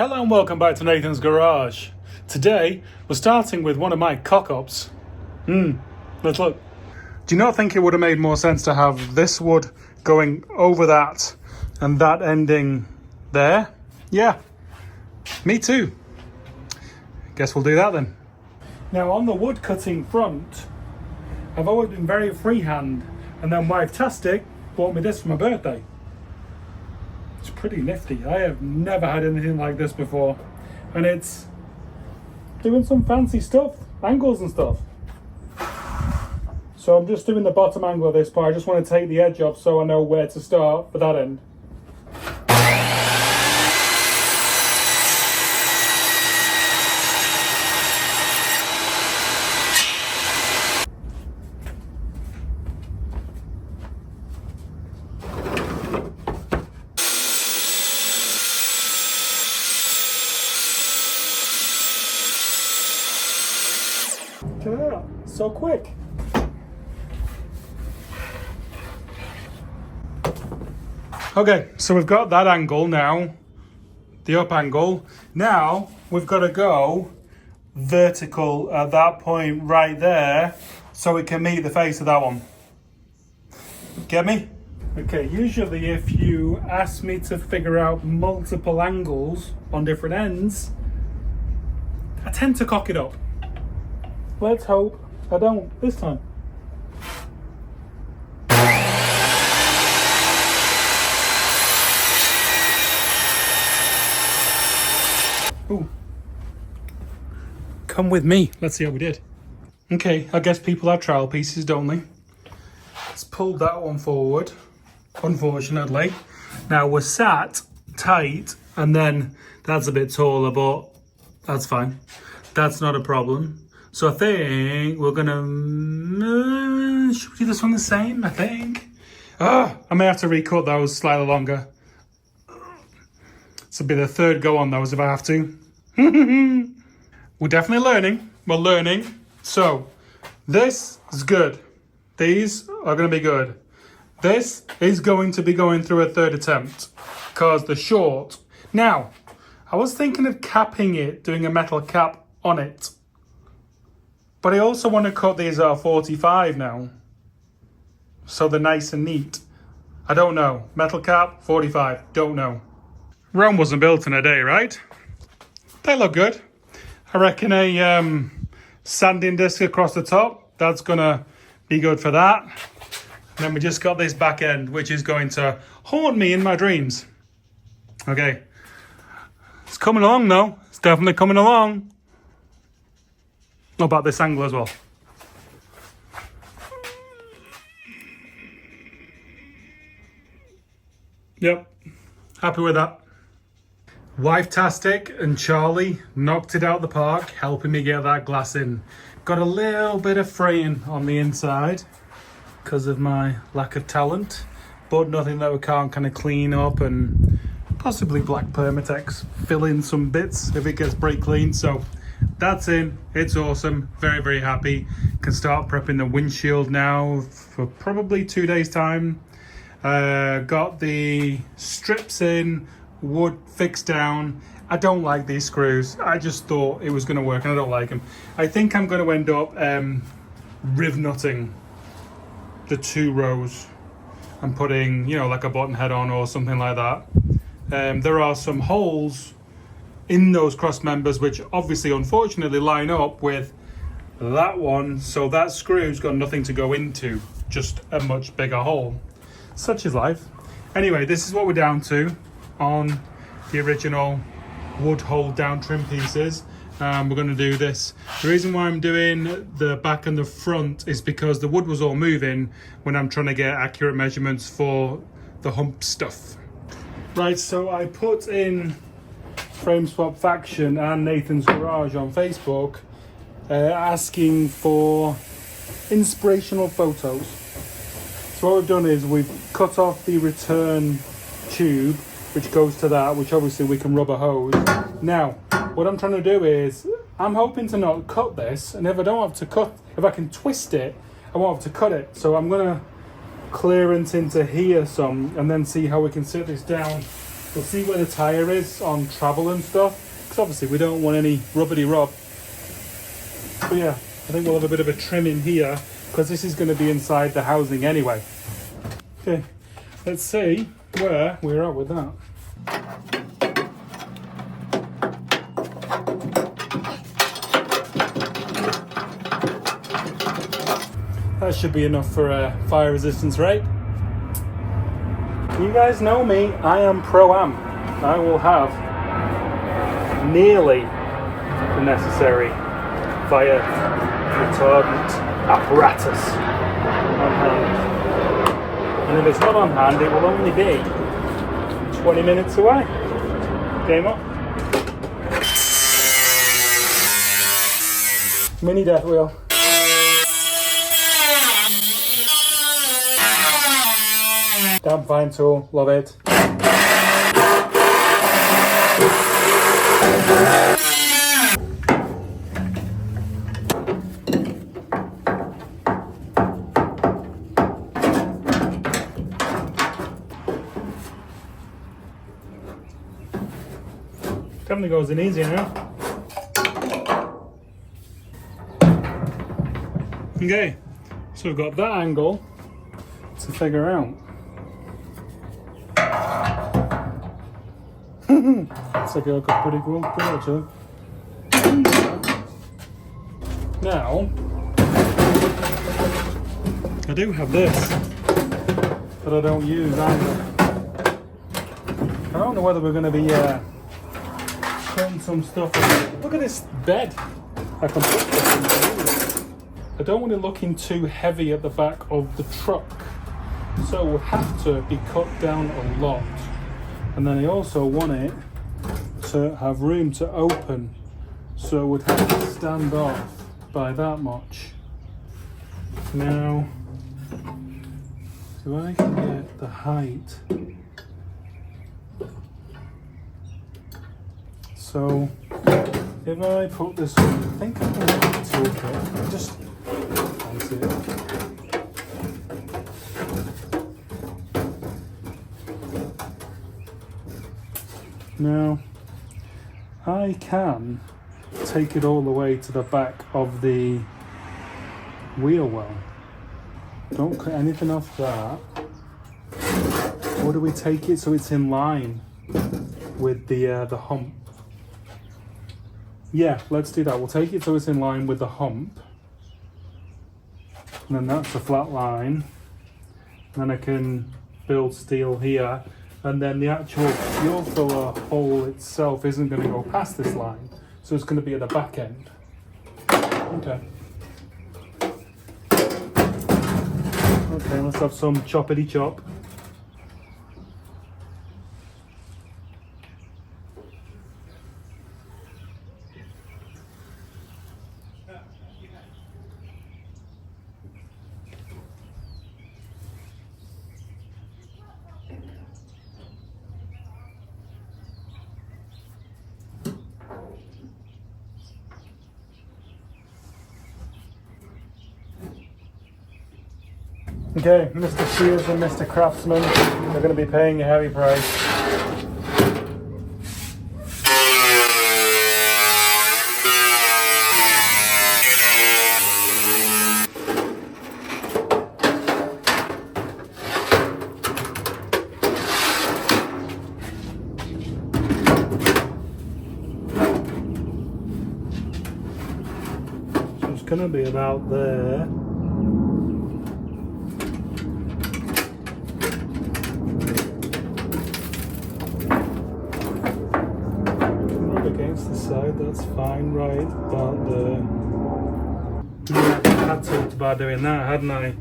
Hello and welcome back to Nathan's Garage. Today, we're starting with one of my cock-ups. Let's look. Do you not think it would have made more sense to have this wood going over that and that ending there? Yeah, me too. Guess we'll do that then. Now on the wood cutting front, I've always been very freehand, and then Wife-tastic bought me this for my birthday. It's pretty nifty. I have never had anything like this before, and it's doing some fancy stuff, angles and stuff. So I'm just doing the bottom angle of this part. I just want to take the edge off so I know where to start for that end. Look at that, so quick. Okay, so we've got that angle now, the up angle. Now we've got to go vertical at that point right there so it can meet the face of that one. Get me? Okay, usually if you ask me to figure out multiple angles on different ends, I tend to cock it up. Let's hope I don't this time. Ooh. Come with me. Let's see how we did. Okay, I guess people have trowel pieces, don't they? Let's pull that one forward, unfortunately. Now we're sat tight, and then that's a bit taller, but that's fine. That's not a problem. So I think we're gonna, should we do this one the same, I think? I may have to recut those slightly longer. This will be the third go on those if I have to. We're definitely learning, we're learning. So this is good. These are gonna be good. This is going to be going through a third attempt because they're short. Now, I was thinking of capping it, doing a metal cap on it. But I also want to cut these at 45 now, so they're nice and neat. I don't know. Metal cap, 45, don't know. Rome wasn't built in a day, right? They look good. I reckon a sanding disc across the top, that's gonna be good for that. And then we just got this back end, which is going to haunt me in my dreams. Okay. It's coming along though. It's definitely coming along. What about this angle as well? Yep, happy with that. Wife-tastic and Charlie knocked it out the park, helping me get that glass in. Got a little bit of fraying on the inside because of my lack of talent, but nothing that we can't kind of clean up, and possibly black Permatex fill in some bits if it gets brake clean. So that's in, it's awesome, very, very happy. Can start prepping the windshield now for probably 2 days time. Got the strips in, wood fixed down. I don't like these screws. I just thought it was going to work and I don't like them. I think I'm going to end up riv nutting the 2 rows and putting, you know, like a button head on or something like that. There are some holes in those cross members which obviously unfortunately line up with that one, so that screw's got nothing to go into, just a much bigger hole. Such is life. Anyway, this is what we're down to on the original wood hole down trim pieces. We're going to do this. The reason why I'm doing the back and the front is because the wood was all moving when I'm trying to get accurate measurements for the hump stuff. Right, so I put in Frame Swap Faction and Nathan's Garage on Facebook asking for inspirational photos. So what we've done is we've cut off the return tube which goes to that, which obviously we can rub a hose. Now what I'm trying to do is I'm hoping to not cut this, and if I don't have to cut, if I can twist it, I won't have to cut it. So I'm going to clearance into here some and then see how we can sit this down We'll see where the tyre is on travel and stuff, because obviously we don't want any rubbity rub. But yeah, I think we'll have a bit of a trim in here, because this is going to be inside the housing anyway. Okay, let's see where we're at with that. That should be enough for a fire resistance rate. You guys know me, I am pro-am. I will have nearly the necessary fire retardant apparatus on hand. And if it's not on hand, it will only be 20 minutes away. Game on. Mini death wheel. Damn fine tool, love it. Definitely goes in easier now. Okay, so we've got that angle to figure out. Looks like it looked pretty cool actually. Now, I do have this, but I don't use either. I don't know whether we're going to be putting some stuff in. Look at this bed. I can put this in. I don't want it looking too heavy at the back of the truck, so we'll have to be cut down a lot. And then I also want it to have room to open, so it would have to stand off by that much. Now, so I can get the height. So if I put this on, I think I can get the toolkit. I just fancy it. Now, I can take it all the way to the back of the wheel well. Don't cut anything off that. Or do we take it so it's in line with the hump? Yeah, let's do that. We'll take it so it's in line with the hump. And then that's the flat line. Then I can build steel here. And then the actual fuel filler hole itself isn't going to go past this line. So it's going to be at the back end. Okay. Okay, let's have some choppity chop. Okay, Mr. Shears and Mr. Craftsman are going to be paying a heavy price. So it's going to be about there. That's fine, right? About the... Yeah, I had talked about doing that, hadn't I?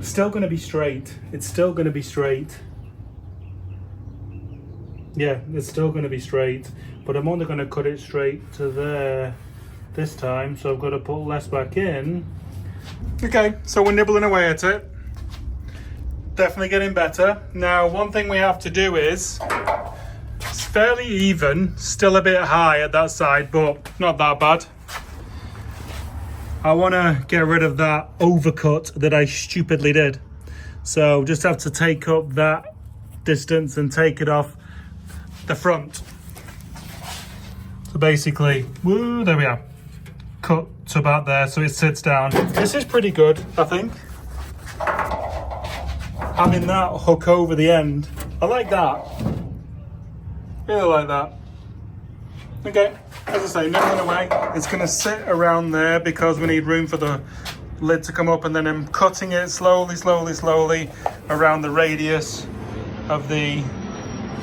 Still going to be straight. It's still going to be straight. Yeah, it's still going to be straight. But I'm only going to cut it straight to there this time. So I've got to put less back in. Okay, so we're nibbling away at it. Definitely getting better. Now, one thing we have to do is... fairly even, still a bit high at that side, but not that bad. I want to get rid of that overcut that I stupidly did. So just have to take up that distance and take it off the front. So basically, woo, there we are. Cut to about there so it sits down. This is pretty good, I think. Having that hook over the end, I like that. Really like that. Okay, as I say, nibbling away. It's going to sit around there because we need room for the lid to come up, and then I'm cutting it slowly around the radius of the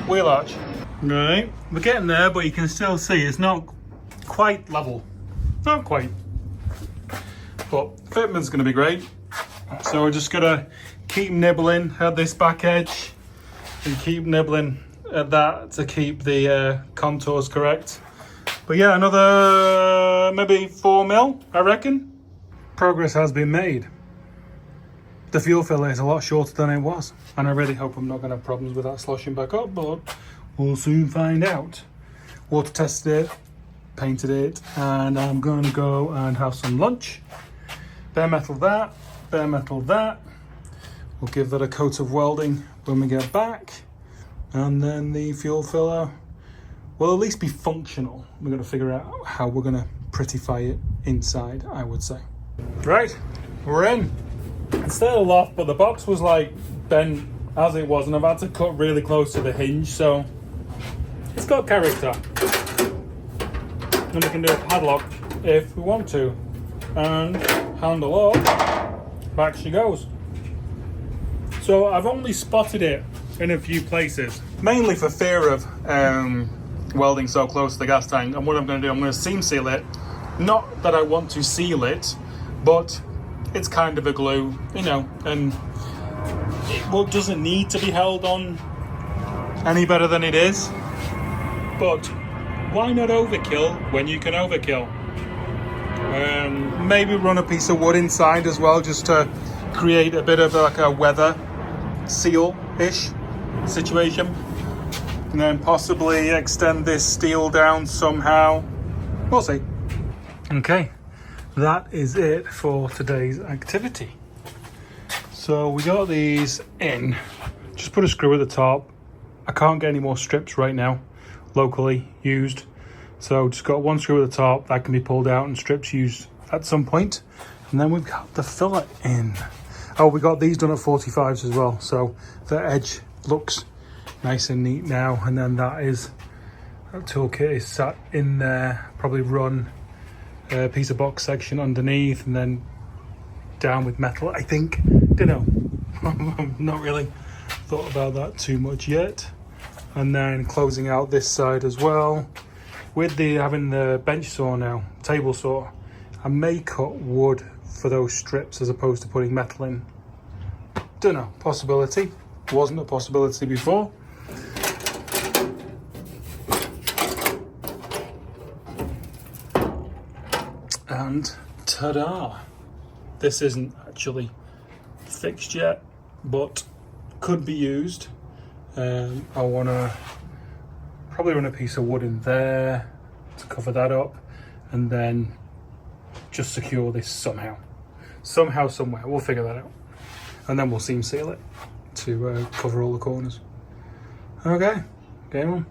wheel arch. Right, we're getting there, but you can still see it's not quite level. Not quite. But fitment's going to be great. So we're just going to keep nibbling at this back edge and keep nibbling at that to keep the contours correct. But yeah, another maybe 4 mil, I reckon. Progress has been made. The fuel filler is a lot shorter than it was, and I really hope I'm not going to have problems with that sloshing back up, but we'll soon find out. Water tested it, painted it, and I'm going to go and have some lunch. Bare metal that, bare metal that. We'll give that a coat of welding when we get back, and then the fuel filler will at least be functional. We're going to figure out how we're going to prettify it inside, I would say. Right, we're in. It's still aloft, but the box was like bent as it was, and I've had to cut really close to the hinge, so it's got character. And we can do a padlock if we want to, and handle up, back she goes. So I've only spotted it in a few places, mainly for fear of welding so close to the gas tank. And what I'm going to do, I'm going to seam seal it. Not that I want to seal it, but it's kind of a glue, you know, and it doesn't need to be held on any better than it is. But why not overkill when you can overkill? Maybe run a piece of wood inside as well, just to create a bit of like a weather seal-ish situation. And then possibly extend this steel down somehow. We'll see. Okay, that is it for today's activity. So we got these in. Just put a screw at the top. I can't get any more strips right now, locally used. So just got one screw at the top that can be pulled out and strips used at some point. And then we've got the fillet in. Oh, we got these done at 45s as well. So the edge looks nice and neat now. And then that toolkit is sat in there. Probably run a piece of box section underneath and then down with metal, I think. Don't know. I've not really thought about that too much yet. And then closing out this side as well. With having the bench saw now, table saw, I may cut wood for those strips as opposed to putting metal in. Don't know, possibility. Wasn't a possibility before. And ta-da! This isn't actually fixed yet, but could be used. I want to probably run a piece of wood in there to cover that up, and then just secure this somehow, somewhere. We'll figure that out, and then we'll seam seal it to cover all the corners. Okay, game on.